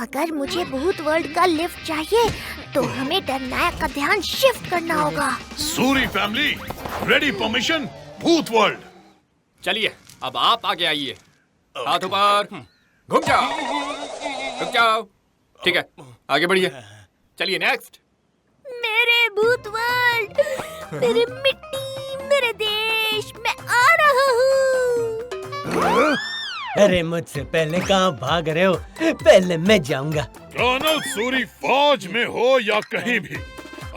अगर मुझे भूत वर्ल्ड का लिफ्ट चाहिए तो हमें डरनायक का ध्यान शिफ्ट करना होगा। सूरी फैमिली, रेडी परमिशन भूत वर्ल्ड। चलिए अब आप आगे आइए, हाथ ऊपर, घूम जाओ, रुक जाओ। ठीक है, आगे बढ़िए। चलिए नेक्स्ट। मेरे भूत वर्ल्ड, मेरी मिट्टी, मेरे देश, मैं आ रहा हूँ। अरे मुझसे पहले कहाँ भाग रहे हो? पहले मैं जाऊंगा। कर्नल सूरी फौज में हो या कहीं भी,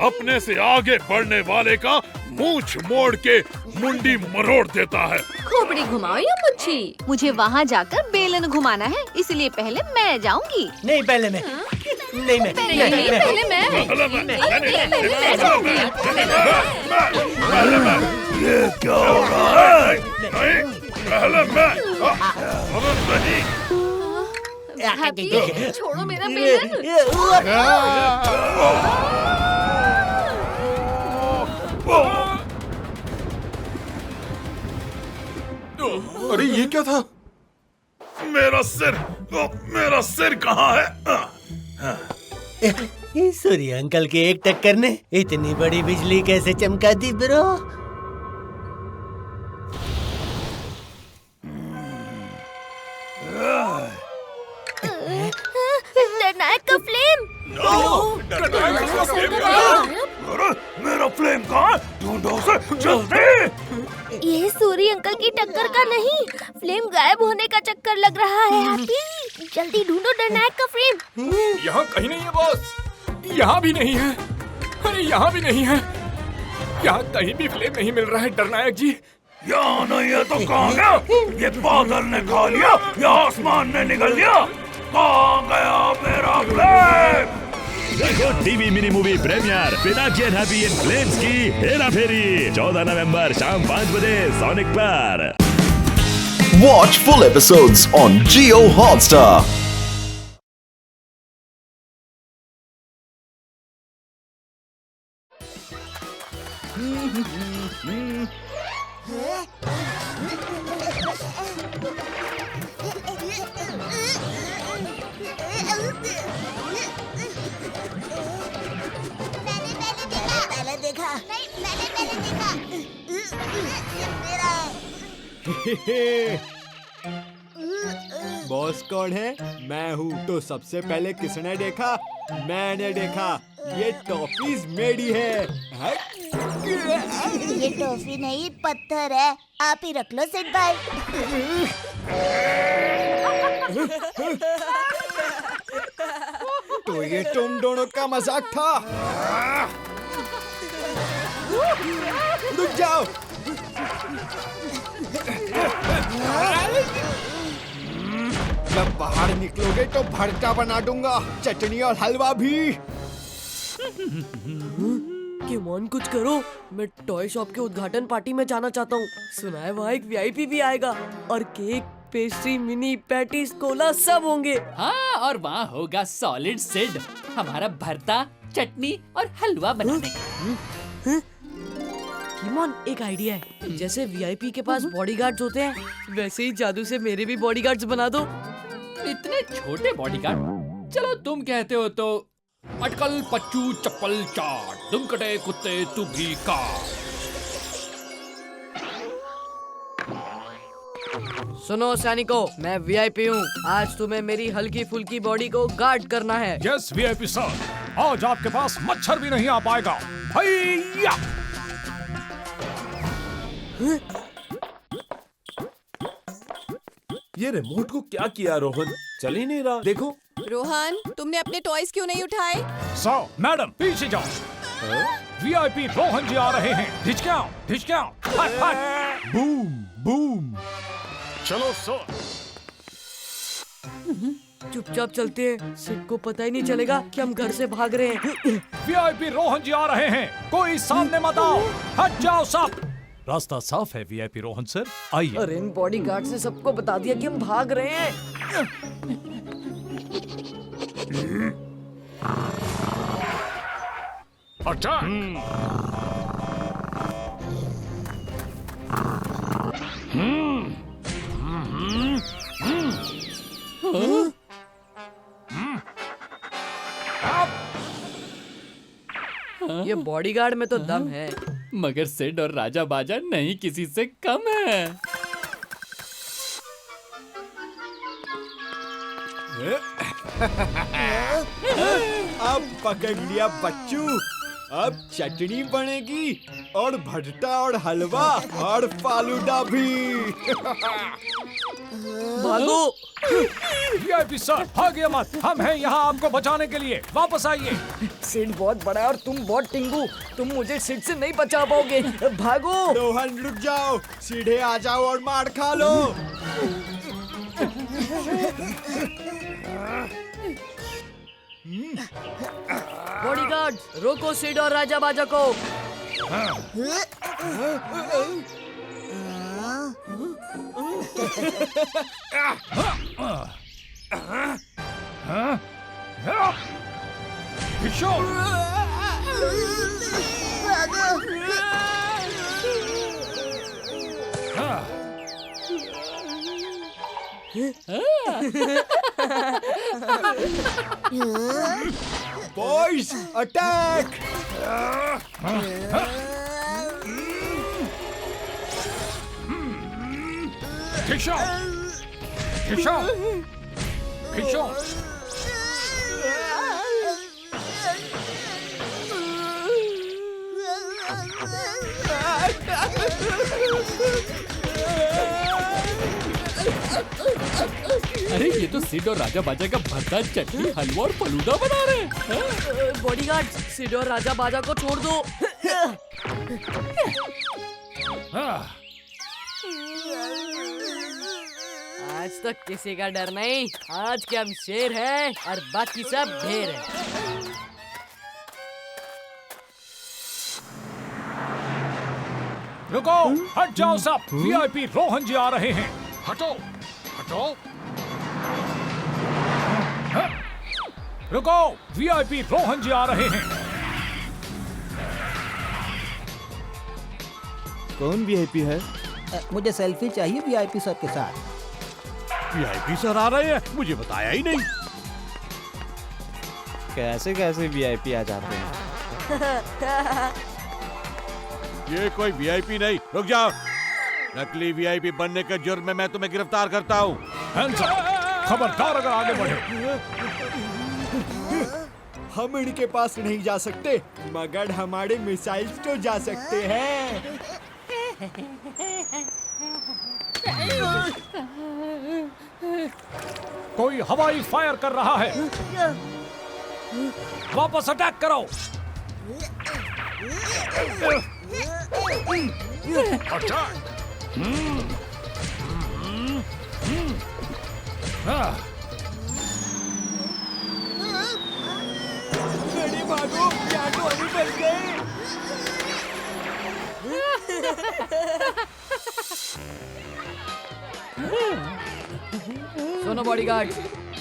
अपने से आगे बढ़ने वाले का मूंछ मोड़ के मुंडी मरोड़ देता है। खोपड़ी घुमाओ या मुच्छी? मुझे वहाँ जाकर बेलन घुमाना है, इसलिए पहले मैं जाऊंगी। नहीं पहले मैं। नहीं मैं। पहले मैं। ये क्या हो रहा है? पहले मैं। नहीं। हैप्पी, छोड़ो मेरा बेलन। अरे ये क्या था? मेरा सिर कहाँ है? सूर्य अंकल के एक टक्कर ने इतनी बड़ी बिजली कैसे चमका दी ब्रो? डरनायक का फ्लेम। मेरा फ्लेम कहाँ? ढूंढो उसे जल्दी। ये सूरी अंकल की टक्कर का नहीं, फ्लेम गायब होने का चक्कर लग रहा है। हैप्पी, जल्दी ढूंढो डरनायक का फ्लेम। यहाँ कहीं नहीं है बॉस। यहाँ भी नहीं है। अरे यहाँ भी नहीं है। यहाँ कहीं भी फ्लेम नहीं मिल रहा है डरनायक जी। यहाँ नहीं है तो कहाँ गया? ये बादल ने खा लिया या आसमान ने निगल लिया? कहाँ गया मेरा फ्लेम? देखो TV mini movie premiere Pinaki and happy in flames की हेरा फेरी 14 नवंबर शाम 5 बजे सोनिक पर। Watch full episodes on Jio Hotstar. पहले देखा। नहीं, मैंने देखा। बॉस कौन है? मैं हूँ। तो सबसे पहले किसने देखा? मैंने देखा। ये टॉफीज मेरी है। ये टॉफी नहीं पत्थर है, आप ही रख लो सेठ भाई। तो ये तुम दोनों का मजाक था। रुक जाओ। जब बाहर निकलोगे तो भरता बना दूंगा, चटनी और हलवा भी। किमोन कुछ करो, मैं टॉय शॉप के उद्घाटन पार्टी में जाना चाहता हूँ। सुना है वहाँ एक वीआईपी भी आएगा और cake, pastry, mini patties, Cola सब होंगे। हाँ, और वहाँ होगा सॉलिड सिड, हमारा भरता, चटनी और हलवा बनाने का। किमोन, एक आइडिया है। जैसे वीआईपी के पास बॉडीगार्ड्स होते हैं, वैसे ही जादू से मेरे भी बॉडीगार्ड्स बना दो। इतने छोटे बॉडीगार्ड? चलो तुम कहते हो तो अटकल पच्चू चप्पल चाट, तुम कटे कुत्ते तू भी काट। सुनो सैनिकों, मैं वीआईपी हूँ। आज तुम्हें मेरी हल्की फुल्की बॉडी को गार्ड करना है। यस वीआईपी सर, आज आपके पास मच्छर भी नहीं आ पाएगा। भैया ये रिमोट को क्या किया रोहन? चल ही नहीं रहा। देखो रोहन, तुमने अपने टॉयज क्यों नहीं उठाए? सर, मैडम पीछे जाओ। वीआईपी रोहन जी आ रहे हैं। ढिचकाओ, ढिचकाओ, हट हट। Boom boom. चलो सर। चुपचाप चलते हैं, सिट को पता ही नहीं चलेगा कि हम घर से भाग रहे हैं। वीआईपी रोहन जी आ रहे हैं, कोई सामने मत आओ, हट जाओ सब। रास्ता साफ है वीआईपी रोहन सर, आइए। अरे इन बॉडीगार्ड ने सबको बता दिया कि हम भाग रहे हैं। अटैक। ये बॉडीगार्ड में तो दम है। मगर सिड और राजा बाजा नहीं किसी से कम है। अब पकड़ लिया बच्चू। अब चटनी बनेगी और भट्टा और हलवा और फालूदा भी। भागो। वीआईपी सर भागिए मत, हम हैं यहाँ आपको बचाने के लिए, वापस आइए। सिड बहुत बड़ा है और तुम बहुत टिंगू, तुम मुझे सिड से नहीं बचा पाओगे। भागो। रोहन रुक जाओ, सीधे आ जाओ और मार खा लो। बॉडीगार्ड रोको सिड और राजा बाजा को। Boys attack. खींचो, खींचो, खींचो। अरे ये तो सिड और राजा बाजा का भरता चटनी हलवा और फलूदा बना रहे हैं। बॉडीगार्ड सिड और राजा बाजा को छोड़ दो। आज तक किसी का डर नहीं, आज के हम शेर हैं और बाकी सब ढेर हैं। रुको, हट जाओ सब, वीआईपी रोहन जी आ रहे हैं। हटो, हटो। रुको, वीआईपी रोहन जी आ रहे हैं। कौन वीआईपी है? मुझे सेल्फी चाहिए वीआईपी सर के साथ। वीआईपी सर आ रहे हैं, मुझे बताया ही नहीं। कैसे कैसे वीआईपी आ जाते हैं? ये कोई वीआईपी नहीं, रुक जाओ। नकली वीआईपी बनने के जुर्म में मैं तुम्हें गिरफ्तार करता हूँ। खबरदार अगर आगे बढ़े। हम इनके पास नहीं जा सकते, मगर हमारे मिसाइल्स तो जा सकते हैं। कोई हवाई फायर कर रहा है, वापस अटैक करो। अरे भागो, यहाँ तो अभी बच गए। सुनो बॉडीगार्ड,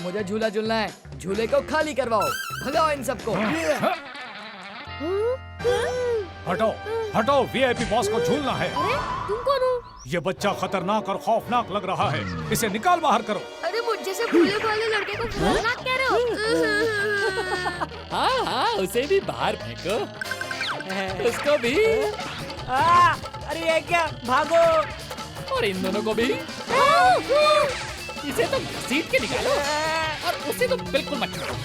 मुझे झूला झूलना है, झूले को खाली करवाओ, भगाओ इन सबको। हटो, हटो, वीआईपी बॉस को झूलना है। अरे तुम कौन हो? ये बच्चा खतरनाक और खौफनाक लग रहा है, इसे निकाल बाहर करो। अरे मुझ जैसे भूले भाले लड़के को खतरनाक कह रहे हो? हाँ हाँ, उसे भी बाहर फेंको, उसको भी। अरे ये क्या, भागो। और इन दोनों को भी। इसे तो घसीट के निकालो और उसे तो बिल्कुल मत छोड़ो।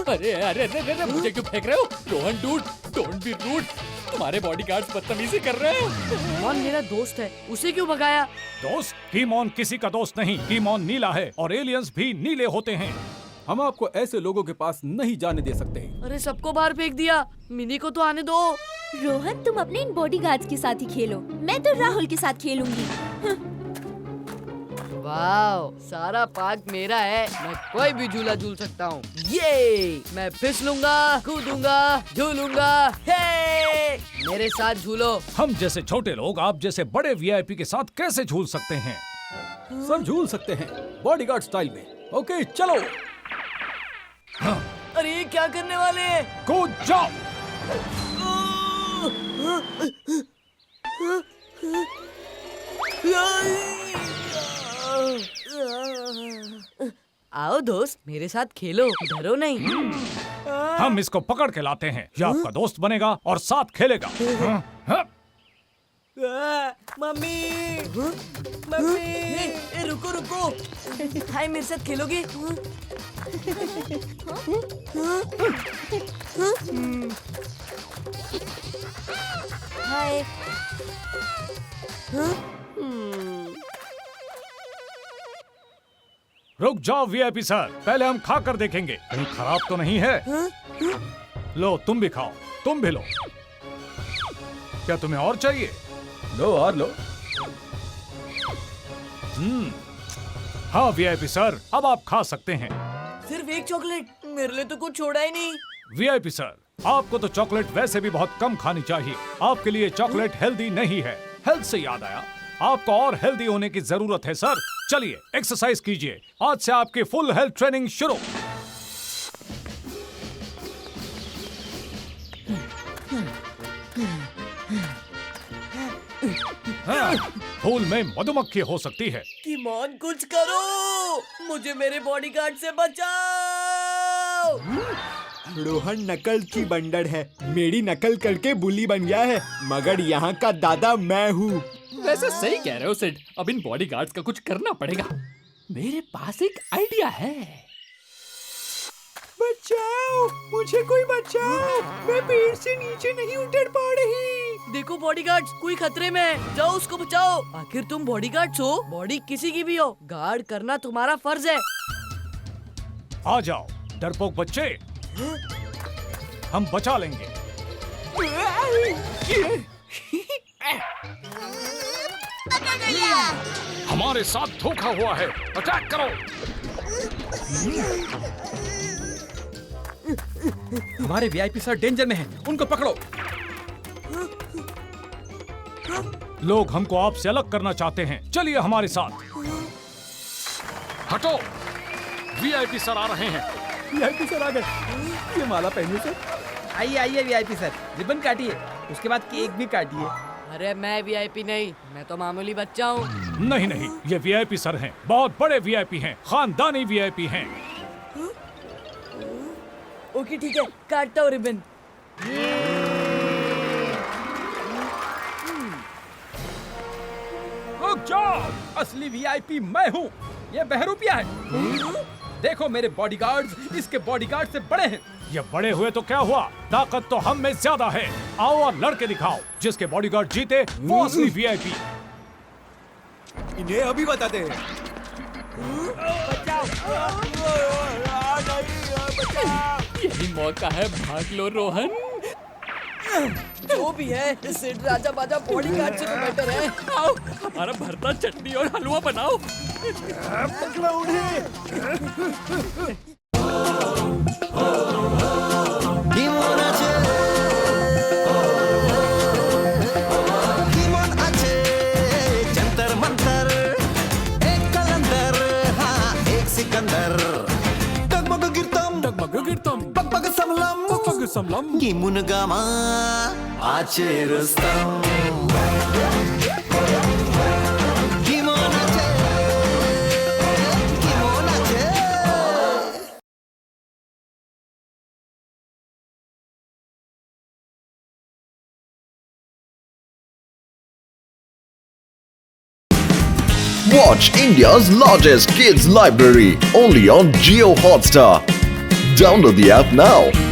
अरे अरे अरे अरे, मुझे क्यों फेंक रहे हो? Rohan dude, don't be rude. तुम्हारे बॉडीगार्ड्स बदतमीजी कर रहे हो। कीमोन मेरा दोस्त है, उसे क्यों भगाया? दोस्त? कीमोन किसी का दोस्त नहीं, कीमोन नीला है और एलियंस भी नीले होते हैं। हम आपको ऐसे लोगों के पास नहीं जाने दे सकते। अरे सबको बाहर फेंक दिया, मिनी को तो आने दो। रोहन तुम अपने इन बॉडीगार्ड्स के साथ ही खेलो, मैं तो राहुल के साथ खेलूंगी। वाओ, सारा पार्क मेरा है, मैं कोई भी झूला झूल सकता हूँ। ये मैं फिसलूंगा, कूदूंगा, झूलूंगा। हे! मेरे साथ झूलो। हम जैसे छोटे लोग आप जैसे बड़े वीआईपी के साथ कैसे झूल सकते हैं? सब झूल सकते हैं, बॉडीगार्ड स्टाइल में। ओके चलो। अरे ये क्या करने वाले हैं? कूद जाओ। आओ दोस्त, मेरे साथ खेलो, डरो नहीं। हम इसको पकड़ के लाते हैं, ये आपका दोस्त बनेगा और साथ खेलेगा। मम्मी, मम्मी, रुको रुको, हाय मेरे साथ खेलोगे? हाय। रुक जाओ वीआईपी सर, पहले हम खा कर देखेंगे कहीं खराब तो नहीं है। लो तुम भी खाओ, तुम भी लो। क्या तुम्हें और चाहिए? लो और लो। हाँ वीआईपी सर, अब आप खा सकते हैं। सिर्फ एक चॉकलेट? मेरे लिए तो कुछ छोड़ा ही नहीं। वीआईपी सर, आपको तो चॉकलेट वैसे भी बहुत कम खानी चाहिए। आपके लिए चॉकलेट हेल्दी नहीं है। हेल्थ से याद आया, आपको और हेल्दी होने की जरूरत है सर। चलिए एक्सरसाइज कीजिए, आज से आपकी फुल हेल्थ ट्रेनिंग शुरू। फूल में मधुमक्खी हो सकती है। कीमोन कुछ करो, मुझे मेरे बॉडीगार्ड से बचाओ। रोहन नकल की बंदर है, मेरी नकल करके बुली बन गया है, मगर यहाँ का दादा मैं हूँ। वैसे सही कह रहे हो सिड, अब इन बॉडीगार्ड्स का कुछ करना पड़ेगा। मेरे पास एक आइडिया है। बचाओ, मुझे कोई बचाओ, मैं पेड़ से नीचे नहीं उतर पा रही। देखो बॉडीगार्ड्स, कोई खतरे में है, जाओ उसको बचाओ। आखिर तुम बॉडीगार्ड्स हो, बॉडी किसी की भी हो, गार्ड करना तुम्हारा फर्ज है। आ जाओ डरपोक बच्चे, हम बचा लेंगे। हमारे साथ धोखा हुआ है, अटैक करो। हमारे वीआईपी सर डेंजर में हैं, उनको पकड़ो। लोग हमको आपसे अलग करना चाहते हैं, चलिए हमारे साथ। हटो, वीआईपी सर आ रहे हैं। वीआईपी सर आ गए, ये माला पहनिए सर। आइए आइए वीआईपी सर, रिबन काटिए, उसके बाद केक भी काटिए। अरे मैं वीआईपी नहीं, मैं तो मामूली बच्चा हूँ। नहीं नहीं, ये वीआईपी सर हैं, बहुत बड़े वीआईपी हैं, खानदानी वीआईपी हैं। ओके ठीक है, काटता हूँ रिबन। रुक जाओ, असली वीआईपी मैं हूँ, ये बहरूपिया है। देखो मेरे बॉडीगार्ड्स इसके बॉडीगार्ड से बड़े हैं। ये बड़े हुए तो क्या हुआ, ताकत तो हम में ज्यादा है। आओ और लड़के दिखाओ, जिसके बॉडीगार्ड जीते वो असली वीआईपी। इन्हें अभी बताते हैं। यही मौका है, भाग लो रोहन। जो भी है, सिड राजा बाजा बॉडीगार्ड से तो बेटर है। आओ, हमारा भरता चटनी और हलवा बनाओ। पकड़ो उन्हें। जंतर मंतर, एक कलंदर, हाँ एक सिकंदर। डगमग गिरतम, पग समलम, गिमुन गामा, आचे Rustam. Watch India's largest kids library only on Jio Hotstar. Download the app now.